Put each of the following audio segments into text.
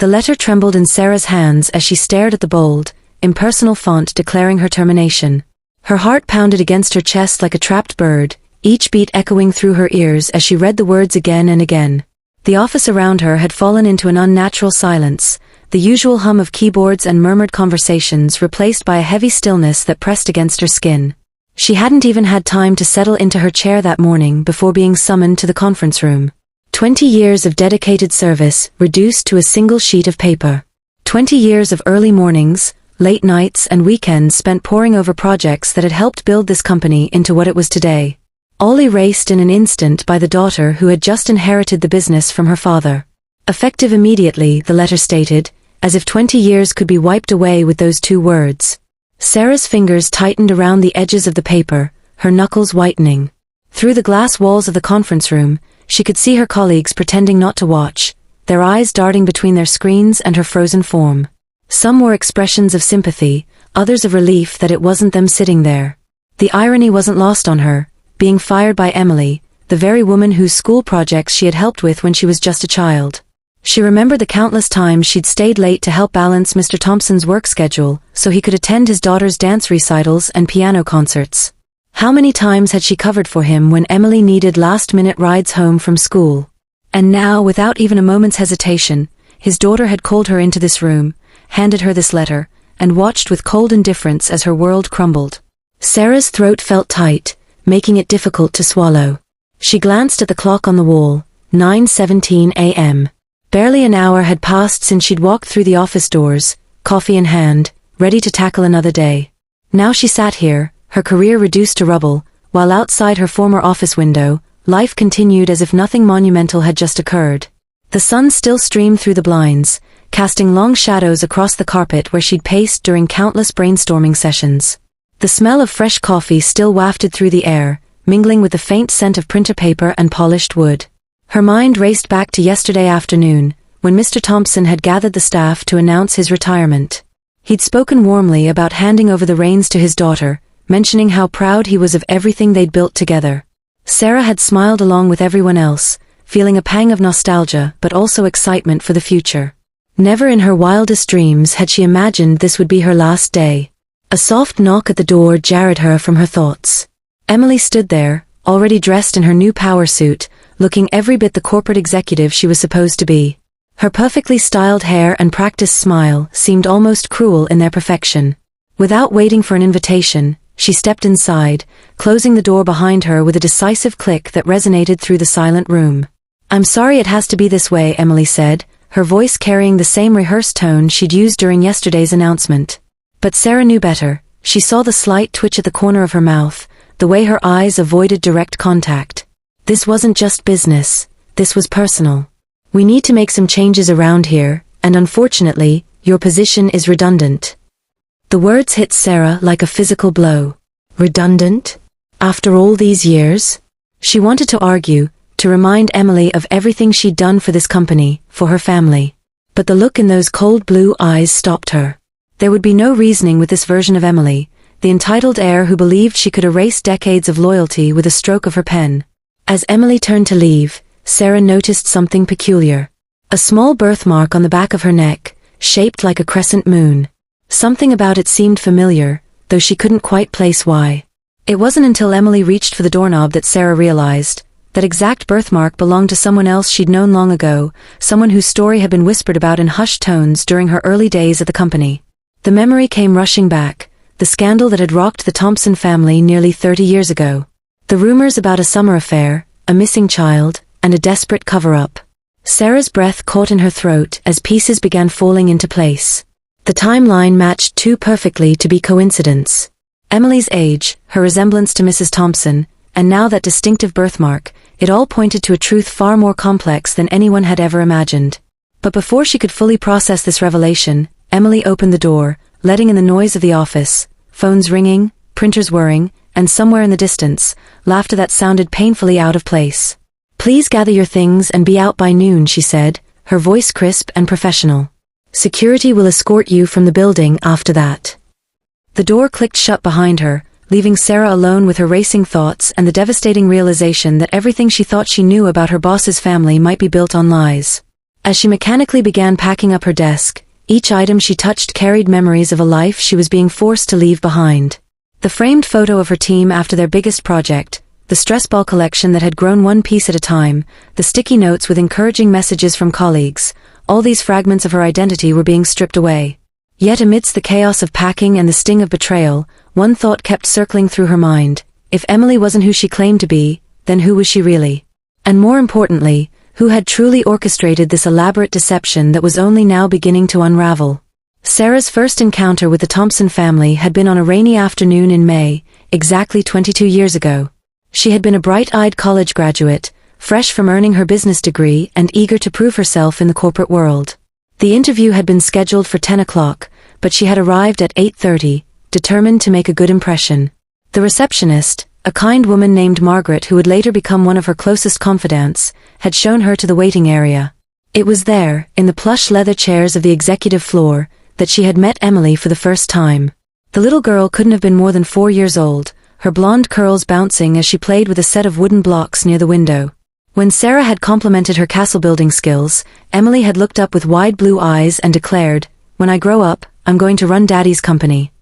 The letter trembled in Sarah's hands as she stared at the bold, impersonal font declaring her termination. Her heart pounded against her chest like a trapped bird, each beat echoing through her ears as she read the words again and again. The office around her had fallen into an unnatural silence, the usual hum of keyboards and murmured conversations replaced by a heavy stillness that pressed against her skin. She hadn't even had time to settle into her chair that morning before being summoned to the conference room. 20 years of dedicated service reduced to a single sheet of paper. 20 years of early mornings, late nights and weekends spent poring over projects that had helped build this company into what it was today. All erased in an instant by the daughter who had just inherited the business from her father. Effective immediately, the letter stated, as if 20 years could be wiped away with those two words. Sarah's fingers tightened around the edges of the paper, her knuckles whitening. Through the glass walls of the conference room, she could see her colleagues pretending not to watch, their eyes darting between their screens and her frozen form. Some were expressions of sympathy, others of relief that it wasn't them sitting there. The irony wasn't lost on her, being fired by Emily, the very woman whose school projects she had helped with when she was just a child. She remembered the countless times she'd stayed late to help balance Mr. Thompson's work schedule so he could attend his daughter's dance recitals and piano concerts. How many times had she covered for him when Emily needed last-minute rides home from school? And now, without even a moment's hesitation, his daughter had called her into this room, handed her this letter, and watched with cold indifference as her world crumbled. Sarah's throat felt tight, making it difficult to swallow. She glanced at the clock on the wall, 9:17 a.m. Barely an hour had passed since she'd walked through the office doors, coffee in hand, ready to tackle another day. Now she sat here, her career reduced to rubble, while outside her former office window, life continued as if nothing monumental had just occurred. The sun still streamed through the blinds, casting long shadows across the carpet where she'd paced during countless brainstorming sessions. The smell of fresh coffee still wafted through the air, mingling with the faint scent of printer paper and polished wood. Her mind raced back to yesterday afternoon, when Mr. Thompson had gathered the staff to announce his retirement. He'd spoken warmly about handing over the reins to his daughter, mentioning how proud he was of everything they'd built together. Sarah had smiled along with everyone else, feeling a pang of nostalgia but also excitement for the future. Never in her wildest dreams had she imagined this would be her last day. A soft knock at the door jarred her from her thoughts. Emily stood there, already dressed in her new power suit, looking every bit the corporate executive she was supposed to be. Her perfectly styled hair and practiced smile seemed almost cruel in their perfection. Without waiting for an invitation, she stepped inside, closing the door behind her with a decisive click that resonated through the silent room. "I'm sorry it has to be this way," Emily said, her voice carrying the same rehearsed tone she'd used during yesterday's announcement. But Sarah knew better. She saw the slight twitch at the corner of her mouth, the way her eyes avoided direct contact. This wasn't just business, this was personal. "We need to make some changes around here, and unfortunately, your position is redundant." The words hit Sarah like a physical blow. Redundant? After all these years? She wanted to argue, to remind Emily of everything she'd done for this company, for her family. But the look in those cold blue eyes stopped her. There would be no reasoning with this version of Emily, the entitled heir who believed she could erase decades of loyalty with a stroke of her pen. As Emily turned to leave, Sarah noticed something peculiar. A small birthmark on the back of her neck, shaped like a crescent moon. Something about it seemed familiar, though she couldn't quite place why. It wasn't until Emily reached for the doorknob that Sarah realized that exact birthmark belonged to someone else she'd known long ago, someone whose story had been whispered about in hushed tones during her early days at the company. The memory came rushing back, the scandal that had rocked the Thompson family nearly 30 years ago. The rumors about a summer affair, a missing child, and a desperate cover-up. Sarah's breath caught in her throat as pieces began falling into place. The timeline matched too perfectly to be coincidence. Emily's age, her resemblance to Mrs. Thompson, and now that distinctive birthmark, it all pointed to a truth far more complex than anyone had ever imagined. But before she could fully process this revelation, Emily opened the door, letting in the noise of the office, phones ringing, printers whirring, and somewhere in the distance, laughter that sounded painfully out of place. "Please gather your things and be out by noon," she said, her voice crisp and professional. "Security will escort you from the building after that." The door clicked shut behind her, leaving Sarah alone with her racing thoughts and the devastating realization that everything she thought she knew about her boss's family might be built on lies. As she mechanically began packing up her desk, each item she touched carried memories of a life she was being forced to leave behind. The framed photo of her team after their biggest project, the stress ball collection that had grown one piece at a time, the sticky notes with encouraging messages from colleagues, all these fragments of her identity were being stripped away. Yet amidst the chaos of packing and the sting of betrayal, one thought kept circling through her mind: if Emily wasn't who she claimed to be, then who was she really? And more importantly, who had truly orchestrated this elaborate deception that was only now beginning to unravel? Sarah's first encounter with the Thompson family had been on a rainy afternoon in May, exactly 22 years ago. She had been a bright-eyed college graduate, fresh from earning her business degree and eager to prove herself in the corporate world. The interview had been scheduled for 10 o'clock, but she had arrived at 8:30, determined to make a good impression. The receptionist, a kind woman named Margaret who would later become one of her closest confidants, had shown her to the waiting area. It was there, in the plush leather chairs of the executive floor, that she had met Emily for the first time. The little girl couldn't have been more than 4 years old, her blonde curls bouncing as she played with a set of wooden blocks near the window. When Sarah had complimented her castle-building skills, Emily had looked up with wide blue eyes and declared, "When I grow up, I'm going to run Daddy's company."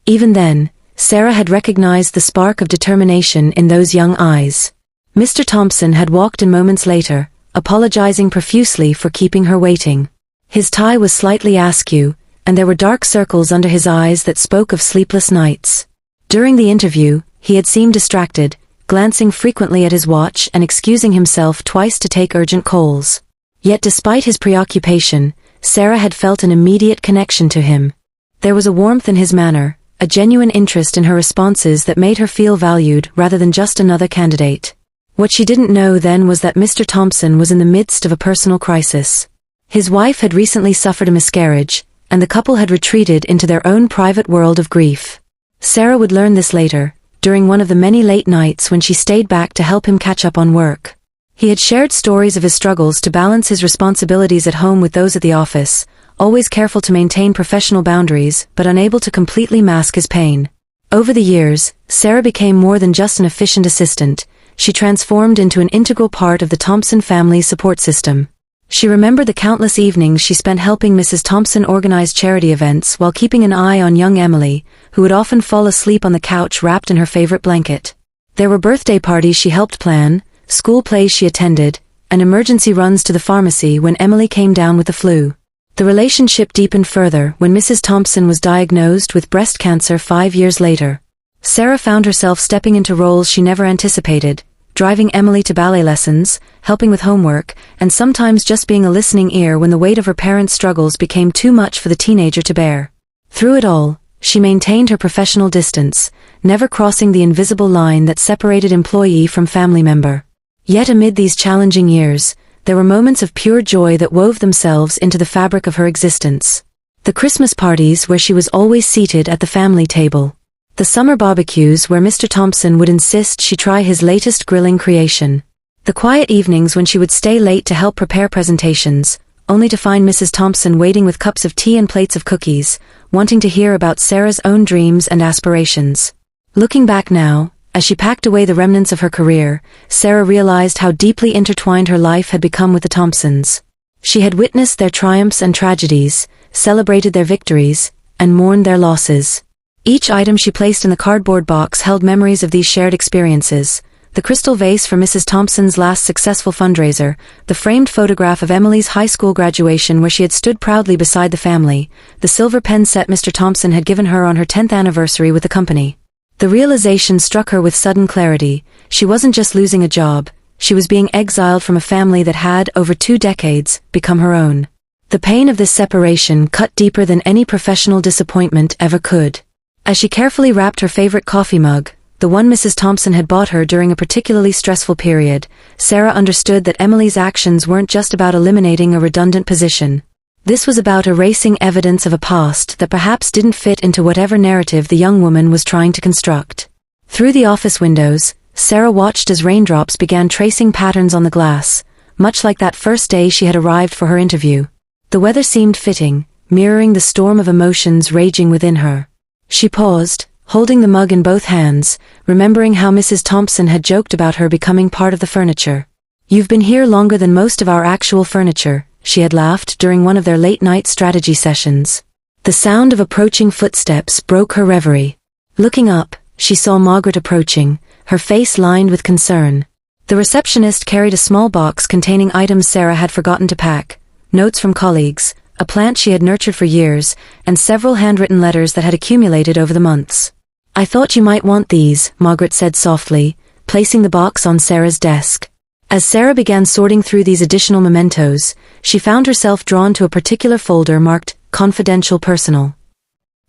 Even then, Sarah had recognized the spark of determination in those young eyes. Mr. Thompson had walked in moments later, apologizing profusely for keeping her waiting. His tie was slightly askew, and there were dark circles under his eyes that spoke of sleepless nights. During the interview, he had seemed distracted, glancing frequently at his watch and excusing himself twice to take urgent calls. Yet despite his preoccupation, Sarah had felt an immediate connection to him. There was a warmth in his manner, a genuine interest in her responses that made her feel valued rather than just another candidate. What she didn't know then was that Mr. Thompson was in the midst of a personal crisis. His wife had recently suffered a miscarriage, and the couple had retreated into their own private world of grief. Sarah would learn this later, during one of the many late nights when she stayed back to help him catch up on work. He had shared stories of his struggles to balance his responsibilities at home with those at the office, always careful to maintain professional boundaries but unable to completely mask his pain. Over the years, Sarah became more than just an efficient assistant. She transformed into an integral part of the Thompson family's support system. She remembered the countless evenings she spent helping Mrs. Thompson organize charity events while keeping an eye on young Emily, who would often fall asleep on the couch wrapped in her favorite blanket. There were birthday parties she helped plan, school plays she attended, and emergency runs to the pharmacy when Emily came down with the flu. The relationship deepened further when Mrs. Thompson was diagnosed with breast cancer 5 years later. Sarah found herself stepping into roles she never anticipated, driving Emily to ballet lessons, helping with homework, and sometimes just being a listening ear when the weight of her parents' struggles became too much for the teenager to bear. Through it all, she maintained her professional distance, never crossing the invisible line that separated employee from family member. Yet amid these challenging years, there were moments of pure joy that wove themselves into the fabric of her existence. The Christmas parties where she was always seated at the family table. The summer barbecues where Mr. Thompson would insist she try his latest grilling creation. The quiet evenings when she would stay late to help prepare presentations, only to find Mrs. Thompson waiting with cups of tea and plates of cookies, wanting to hear about Sarah's own dreams and aspirations. Looking back now, as she packed away the remnants of her career, Sarah realized how deeply intertwined her life had become with the Thompsons. She had witnessed their triumphs and tragedies, celebrated their victories, and mourned their losses. Each item she placed in the cardboard box held memories of these shared experiences: the crystal vase for Mrs. Thompson's last successful fundraiser, the framed photograph of Emily's high school graduation where she had stood proudly beside the family, the silver pen set Mr. Thompson had given her on her 10th anniversary with the company. The realization struck her with sudden clarity: she wasn't just losing a job, she was being exiled from a family that had, over 2 decades, become her own. The pain of this separation cut deeper than any professional disappointment ever could. As she carefully wrapped her favorite coffee mug, the one Mrs. Thompson had bought her during a particularly stressful period, Sarah understood that Emily's actions weren't just about eliminating a redundant position. This was about erasing evidence of a past that perhaps didn't fit into whatever narrative the young woman was trying to construct. Through the office windows, Sarah watched as raindrops began tracing patterns on the glass, much like that first day she had arrived for her interview. The weather seemed fitting, mirroring the storm of emotions raging within her. She paused, holding the mug in both hands, remembering how Mrs. Thompson had joked about her becoming part of the furniture. "You've been here longer than most of our actual furniture," she had laughed during one of their late-night strategy sessions. The sound of approaching footsteps broke her reverie. Looking up, she saw Margaret approaching, her face lined with concern. The receptionist carried a small box containing items Sarah had forgotten to pack, notes from colleagues, a plant she had nurtured for years, and several handwritten letters that had accumulated over the months. "I thought you might want these," Margaret said softly, placing the box on Sarah's desk. As Sarah began sorting through these additional mementos, she found herself drawn to a particular folder marked Confidential Personal.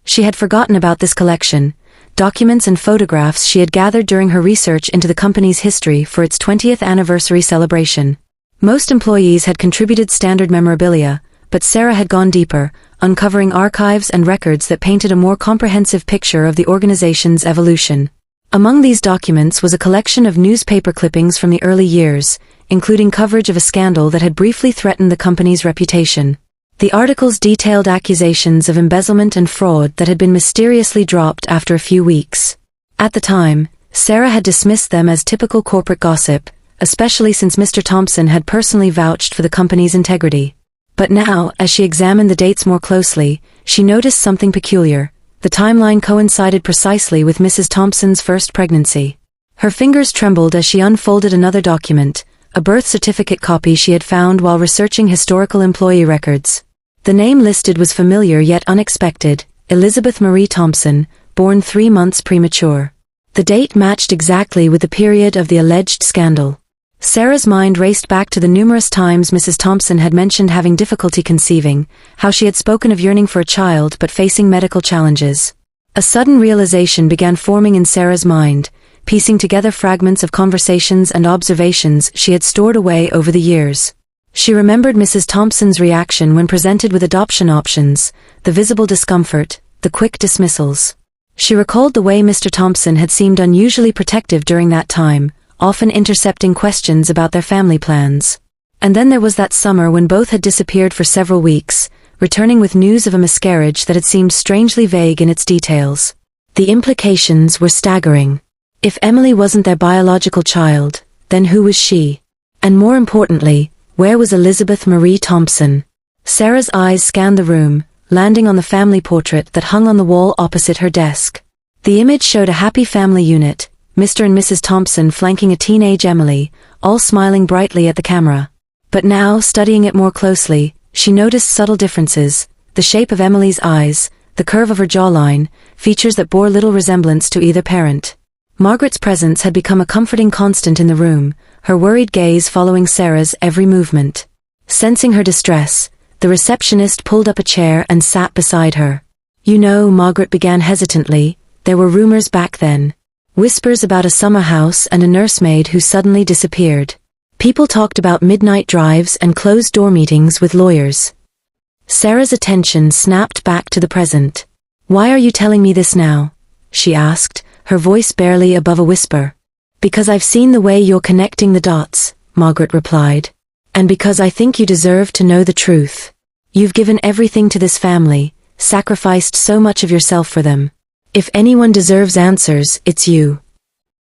She had forgotten about this collection, documents and photographs she had gathered during her research into the company's history for its 20th anniversary celebration. Most employees had contributed standard memorabilia, but Sarah had gone deeper, uncovering archives and records that painted a more comprehensive picture of the organization's evolution. Among these documents was a collection of newspaper clippings from the early years, including coverage of a scandal that had briefly threatened the company's reputation. The articles detailed accusations of embezzlement and fraud that had been mysteriously dropped after a few weeks. At the time, Sarah had dismissed them as typical corporate gossip, especially since Mr. Thompson had personally vouched for the company's integrity. But now, as she examined the dates more closely, she noticed something peculiar. The timeline coincided precisely with Mrs. Thompson's first pregnancy. Her fingers trembled as she unfolded another document, a birth certificate copy she had found while researching historical employee records. The name listed was familiar yet unexpected, Elizabeth Marie Thompson, born 3 months premature. The date matched exactly with the period of the alleged scandal. Sarah's mind raced back to the numerous times Mrs. Thompson had mentioned having difficulty conceiving, how she had spoken of yearning for a child but facing medical challenges. A sudden realization began forming in Sarah's mind, piecing together fragments of conversations and observations she had stored away over the years. She remembered Mrs. Thompson's reaction when presented with adoption options, the visible discomfort, the quick dismissals. She recalled the way Mr. Thompson had seemed unusually protective during that time, often intercepting questions about their family plans. And then there was that summer when both had disappeared for several weeks, returning with news of a miscarriage that had seemed strangely vague in its details. The implications were staggering. If Emily wasn't their biological child, then who was she? And more importantly, where was Elizabeth Marie Thompson? Sarah's eyes scanned the room, landing on the family portrait that hung on the wall opposite her desk. The image showed a happy family unit, Mr. and Mrs. Thompson flanking a teenage Emily, all smiling brightly at the camera. But now, studying it more closely, she noticed subtle differences, the shape of Emily's eyes, the curve of her jawline, features that bore little resemblance to either parent. Margaret's presence had become a comforting constant in the room, her worried gaze following Sarah's every movement. Sensing her distress, the receptionist pulled up a chair and sat beside her. "You know," Margaret began hesitantly, "there were rumors back then. Whispers about a summer house and a nursemaid who suddenly disappeared. People talked about midnight drives and closed-door meetings with lawyers." Sarah's attention snapped back to the present. "Why are you telling me this now?" she asked, her voice barely above a whisper. "Because I've seen the way you're connecting the dots," Margaret replied. "And because I think you deserve to know the truth. You've given everything to this family, sacrificed so much of yourself for them. If anyone deserves answers, it's you."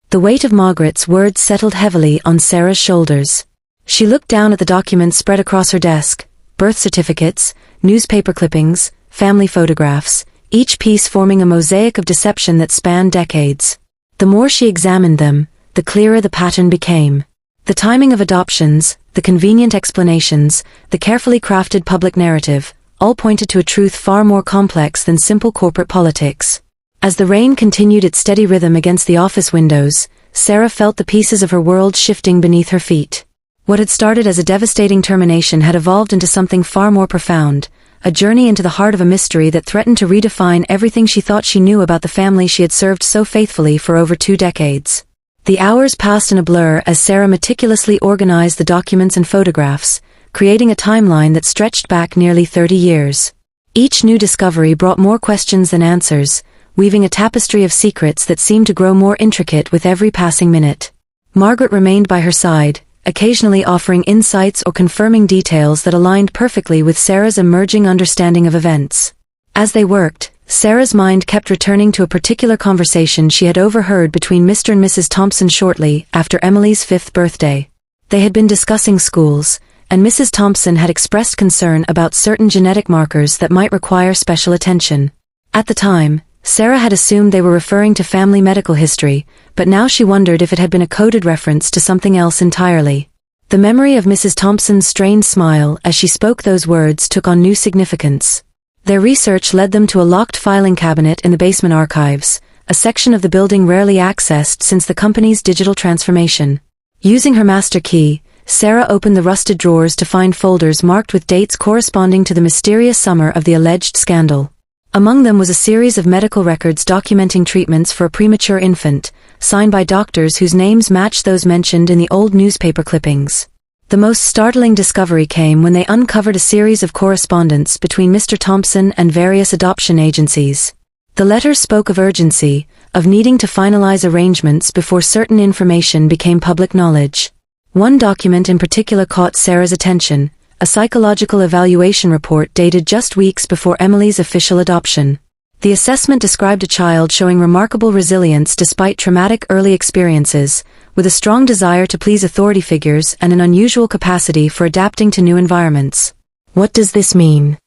The weight of Margaret's words settled heavily on Sarah's shoulders. She looked down at the documents spread across her desk, birth certificates, newspaper clippings, family photographs, each piece forming a mosaic of deception that spanned decades. The more she examined them, the clearer the pattern became. The timing of adoptions, the convenient explanations, the carefully crafted public narrative, all pointed to a truth far more complex than simple corporate politics. As the rain continued its steady rhythm against the office windows, Sarah felt the pieces of her world shifting beneath her feet. What had started as a devastating termination had evolved into something far more profound, a journey into the heart of a mystery that threatened to redefine everything she thought she knew about the family she had served so faithfully for over 2 decades. The hours passed in a blur as Sarah meticulously organized the documents and photographs, creating a timeline that stretched back nearly 30 years. Each new discovery brought more questions than answers, weaving a tapestry of secrets that seemed to grow more intricate with every passing minute. Margaret remained by her side, occasionally offering insights or confirming details that aligned perfectly with Sarah's emerging understanding of events. As they worked, Sarah's mind kept returning to a particular conversation she had overheard between Mr. and Mrs. Thompson shortly after Emily's 5th birthday. They had been discussing schools, and Mrs. Thompson had expressed concern about certain genetic markers that might require special attention. At the time, Sarah had assumed they were referring to family medical history, but now she wondered if it had been a coded reference to something else entirely. The memory of Mrs. Thompson's strained smile as she spoke those words took on new significance. Their research led them to a locked filing cabinet in the basement archives, a section of the building rarely accessed since the company's digital transformation. Using her master key, Sarah opened the rusted drawers to find folders marked with dates corresponding to the mysterious summer of the alleged scandal. Among them was a series of medical records documenting treatments for a premature infant, signed by doctors whose names matched those mentioned in the old newspaper clippings. The most startling discovery came when they uncovered a series of correspondence between Mr. Thompson and various adoption agencies. The letters spoke of urgency, of needing to finalize arrangements before certain information became public knowledge. One document in particular caught Sarah's attention, a psychological evaluation report dated just weeks before Emily's official adoption. The assessment described a child showing remarkable resilience despite traumatic early experiences, with a strong desire to please authority figures and an unusual capacity for adapting to new environments. "What does this mean?"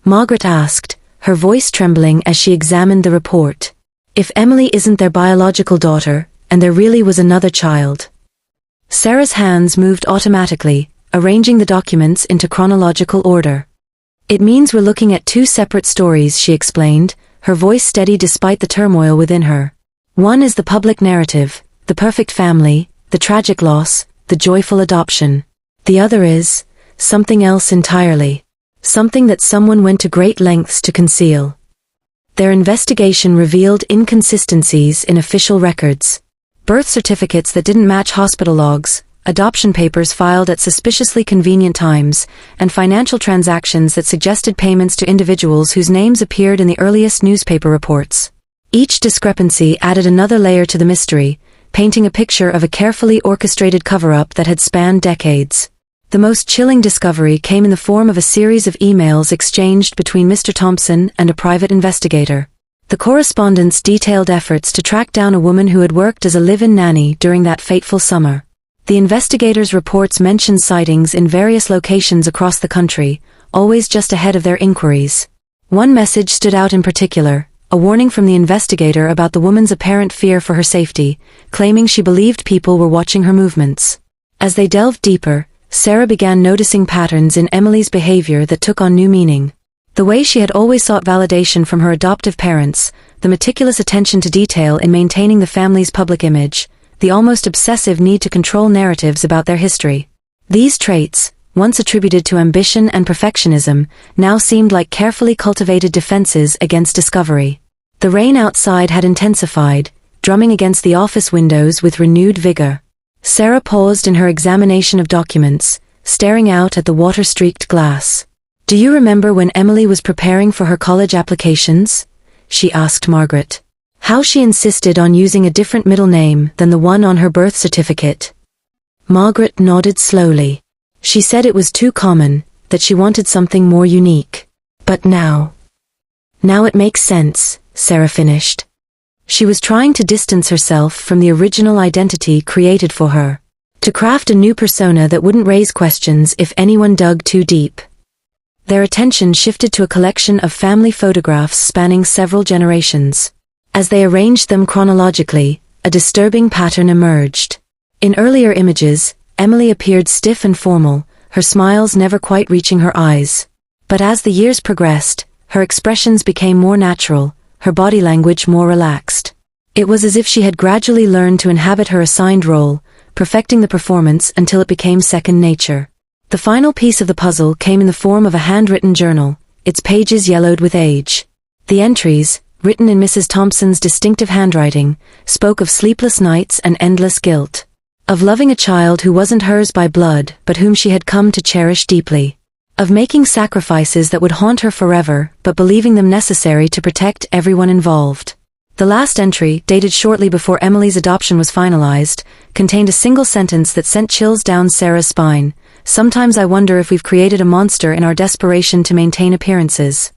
Margaret asked, her voice trembling as she examined the report. "If Emily isn't their biological daughter, and there really was another child?" Sarah's hands moved automatically, arranging the documents into chronological order. "It means we're looking at two separate stories," she explained, her voice steady despite the turmoil within her. "One is the public narrative, the perfect family, the tragic loss, the joyful adoption. The other is something else entirely. Something that someone went to great lengths to conceal." Their investigation revealed inconsistencies in official records. Birth certificates that didn't match hospital logs, adoption papers filed at suspiciously convenient times, and financial transactions that suggested payments to individuals whose names appeared in the earliest newspaper reports. Each discrepancy added another layer to the mystery, painting a picture of a carefully orchestrated cover-up that had spanned decades. The most chilling discovery came in the form of a series of emails exchanged between Mr. Thompson and a private investigator. The correspondence detailed efforts to track down a woman who had worked as a live-in nanny during that fateful summer. The investigators' reports mentioned sightings in various locations across the country, always just ahead of their inquiries. One message stood out in particular, a warning from the investigator about the woman's apparent fear for her safety, claiming she believed people were watching her movements. As they delved deeper, Sarah began noticing patterns in Emily's behavior that took on new meaning. The way she had always sought validation from her adoptive parents, the meticulous attention to detail in maintaining the family's public image, the almost obsessive need to control narratives about their history. These traits, once attributed to ambition and perfectionism, now seemed like carefully cultivated defenses against discovery. The rain outside had intensified, drumming against the office windows with renewed vigor. Sarah paused in her examination of documents, staring out at the water-streaked glass. "Do you remember when Emily was preparing for her college applications?" she asked Margaret. "How she insisted on using a different middle name than the one on her birth certificate?" Margaret nodded slowly. She said it was too common, that she wanted something more unique. "But now it makes sense," Sarah finished. She was trying to distance herself from the original identity created for her, to craft a new persona that wouldn't raise questions if anyone dug too deep. Their attention shifted to a collection of family photographs spanning several generations. As they arranged them chronologically, a disturbing pattern emerged. In earlier images, Emily appeared stiff and formal, her smiles never quite reaching her eyes. But as the years progressed, her expressions became more natural, her body language more relaxed. It was as if she had gradually learned to inhabit her assigned role, perfecting the performance until it became second nature. The final piece of the puzzle came in the form of a handwritten journal, its pages yellowed with age. The entries, written in Mrs. Thompson's distinctive handwriting, spoke of sleepless nights and endless guilt. Of loving a child who wasn't hers by blood but whom she had come to cherish deeply. Of making sacrifices that would haunt her forever but believing them necessary to protect everyone involved. The last entry, dated shortly before Emily's adoption was finalized, contained a single sentence that sent chills down Sarah's spine. "Sometimes I wonder if we've created a monster in our desperation to maintain appearances."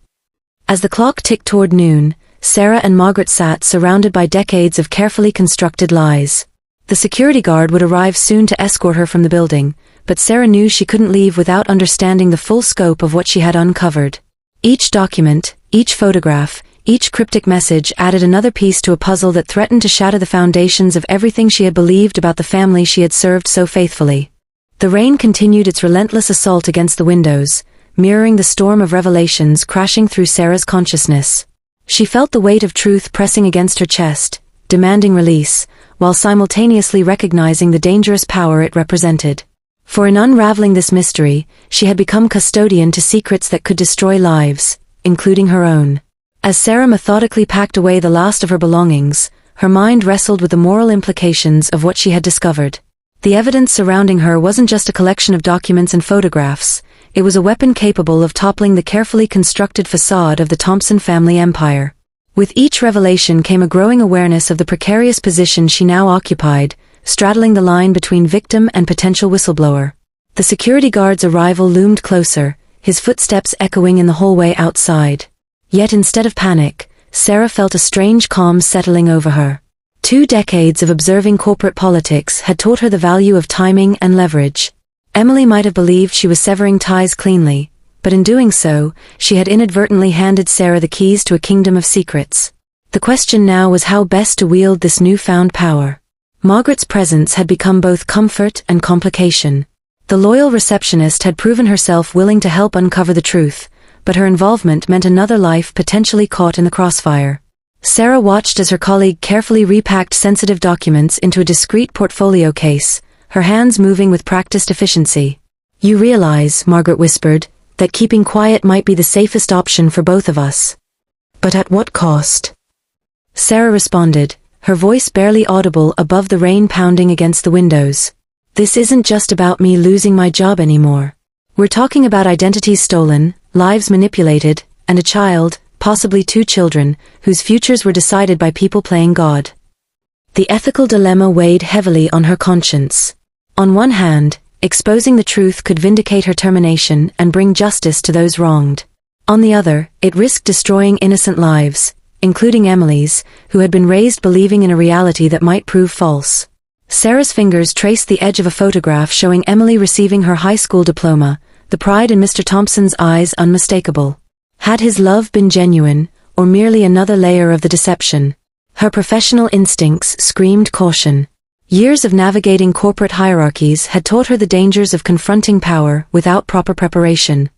As the clock ticked toward noon, Sarah and Margaret sat surrounded by decades of carefully constructed lies. The security guard would arrive soon to escort her from the building, but Sarah knew she couldn't leave without understanding the full scope of what she had uncovered. Each document, each photograph, each cryptic message added another piece to a puzzle that threatened to shatter the foundations of everything she had believed about the family she had served so faithfully. The rain continued its relentless assault against the windows, mirroring the storm of revelations crashing through Sarah's consciousness. She felt the weight of truth pressing against her chest, demanding release, while simultaneously recognizing the dangerous power it represented. For in unraveling this mystery, she had become custodian to secrets that could destroy lives, including her own. As Sarah methodically packed away the last of her belongings, her mind wrestled with the moral implications of what she had discovered. The evidence surrounding her wasn't just a collection of documents and photographs, it was a weapon capable of toppling the carefully constructed facade of the Thompson family empire. With each revelation came a growing awareness of the precarious position she now occupied, straddling the line between victim and potential whistleblower. The security guard's arrival loomed closer, his footsteps echoing in the hallway outside. Yet instead of panic, Sarah felt a strange calm settling over her. 2 decades of observing corporate politics had taught her the value of timing and leverage. Emily might have believed she was severing ties cleanly, but in doing so, she had inadvertently handed Sarah the keys to a kingdom of secrets. The question now was how best to wield this newfound power. Margaret's presence had become both comfort and complication. The loyal receptionist had proven herself willing to help uncover the truth, but her involvement meant another life potentially caught in the crossfire. Sarah watched as her colleague carefully repacked sensitive documents into a discreet portfolio case, her hands moving with practiced efficiency. "You realize," Margaret whispered, "that keeping quiet might be the safest option for both of us. But at what cost?" Sarah responded, her voice barely audible above the rain pounding against the windows. "This isn't just about me losing my job anymore. We're talking about identities stolen, lives manipulated, and a child, possibly 2 children, whose futures were decided by people playing God." The ethical dilemma weighed heavily on her conscience. On one hand, exposing the truth could vindicate her termination and bring justice to those wronged. On the other, it risked destroying innocent lives, including Emily's, who had been raised believing in a reality that might prove false. Sarah's fingers traced the edge of a photograph showing Emily receiving her high school diploma, the pride in Mr. Thompson's eyes unmistakable. Had his love been genuine, or merely another layer of the deception? Her professional instincts screamed caution. Years of navigating corporate hierarchies had taught her the dangers of confronting power without proper preparation.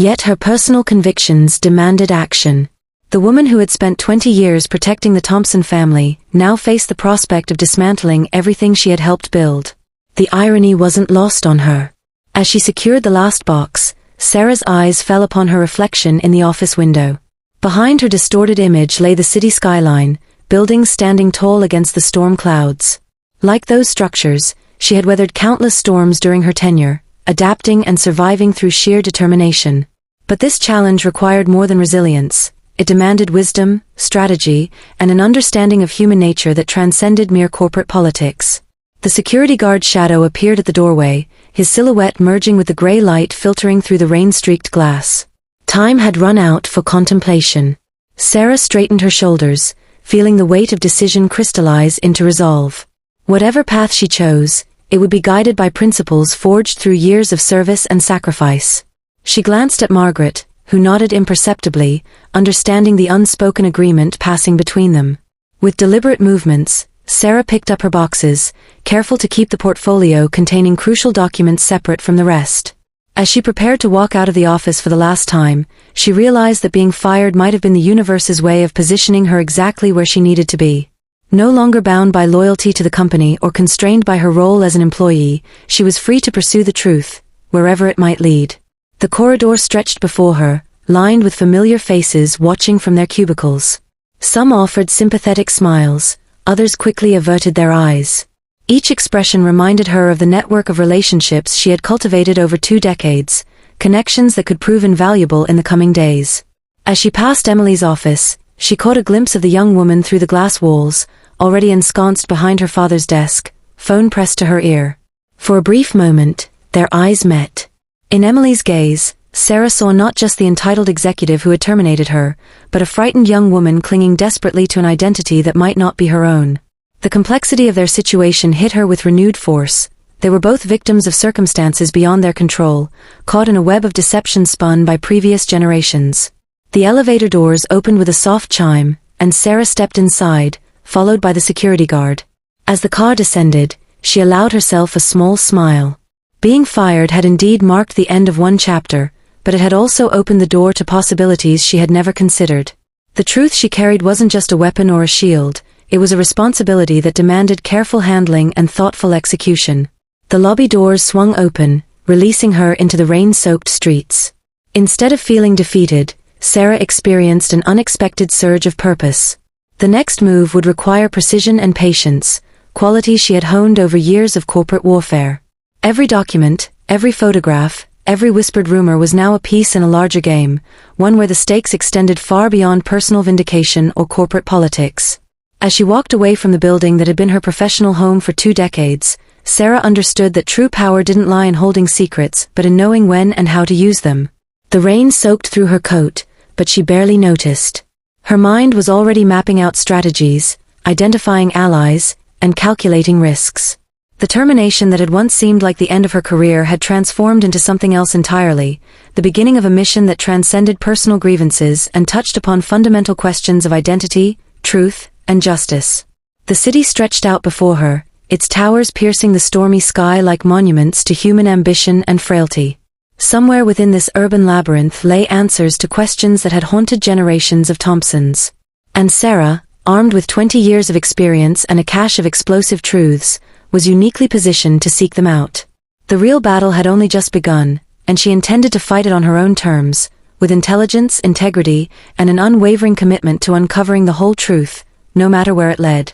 Yet her personal convictions demanded action. The woman who had spent 20 years protecting the Thompson family now faced the prospect of dismantling everything she had helped build. The irony wasn't lost on her. As she secured the last box, Sarah's eyes fell upon her reflection in the office window. Behind her distorted image lay the city skyline, buildings standing tall against the storm clouds. Like those structures, she had weathered countless storms during her tenure, adapting and surviving through sheer determination. But this challenge required more than resilience. It demanded wisdom, strategy, and an understanding of human nature that transcended mere corporate politics. The security guard's shadow appeared at the doorway, his silhouette merging with the gray light filtering through the rain-streaked glass. Time had run out for contemplation. Sarah straightened her shoulders, feeling the weight of decision crystallize into resolve. Whatever path she chose, it would be guided by principles forged through years of service and sacrifice. She glanced at Margaret, who nodded imperceptibly, understanding the unspoken agreement passing between them. With deliberate movements, Sarah picked up her boxes, careful to keep the portfolio containing crucial documents separate from the rest. As she prepared to walk out of the office for the last time, she realized that being fired might have been the universe's way of positioning her exactly where she needed to be. No longer bound by loyalty to the company or constrained by her role as an employee, she was free to pursue the truth, wherever it might lead. The corridor stretched before her, lined with familiar faces watching from their cubicles. Some offered sympathetic smiles, others quickly averted their eyes. Each expression reminded her of the network of relationships she had cultivated over 2 decades, connections that could prove invaluable in the coming days. As she passed Emily's office, she caught a glimpse of the young woman through the glass walls, already ensconced behind her father's desk, phone pressed to her ear. For a brief moment, their eyes met. In Emily's gaze, Sarah saw not just the entitled executive who had terminated her, but a frightened young woman clinging desperately to an identity that might not be her own. The complexity of their situation hit her with renewed force, They were both victims of circumstances beyond their control, caught in a web of deception spun by previous generations. The elevator doors opened with a soft chime, and Sarah stepped inside, followed by the security guard. As the car descended, she allowed herself a small smile. Being fired had indeed marked the end of one chapter, but it had also opened the door to possibilities she had never considered. The truth she carried wasn't just a weapon or a shield, it was a responsibility that demanded careful handling and thoughtful execution. The lobby doors swung open, releasing her into the rain-soaked streets. Instead of feeling defeated, Sarah experienced an unexpected surge of purpose. The next move would require precision and patience, qualities she had honed over years of corporate warfare. Every document, every photograph, every whispered rumor was now a piece in a larger game, one where the stakes extended far beyond personal vindication or corporate politics. As she walked away from the building that had been her professional home for 2 decades, Sarah understood that true power didn't lie in holding secrets, but in knowing when and how to use them. The rain soaked through her coat, but she barely noticed. Her mind was already mapping out strategies, identifying allies, and calculating risks. The termination that had once seemed like the end of her career had transformed into something else entirely, the beginning of a mission that transcended personal grievances and touched upon fundamental questions of identity, truth, and justice. The city stretched out before her, its towers piercing the stormy sky like monuments to human ambition and frailty. Somewhere within this urban labyrinth lay answers to questions that had haunted generations of Thompsons. And Sarah, armed with 20 years of experience and a cache of explosive truths, was uniquely positioned to seek them out. The real battle had only just begun, and she intended to fight it on her own terms, with intelligence, integrity, and an unwavering commitment to uncovering the whole truth, no matter where it led.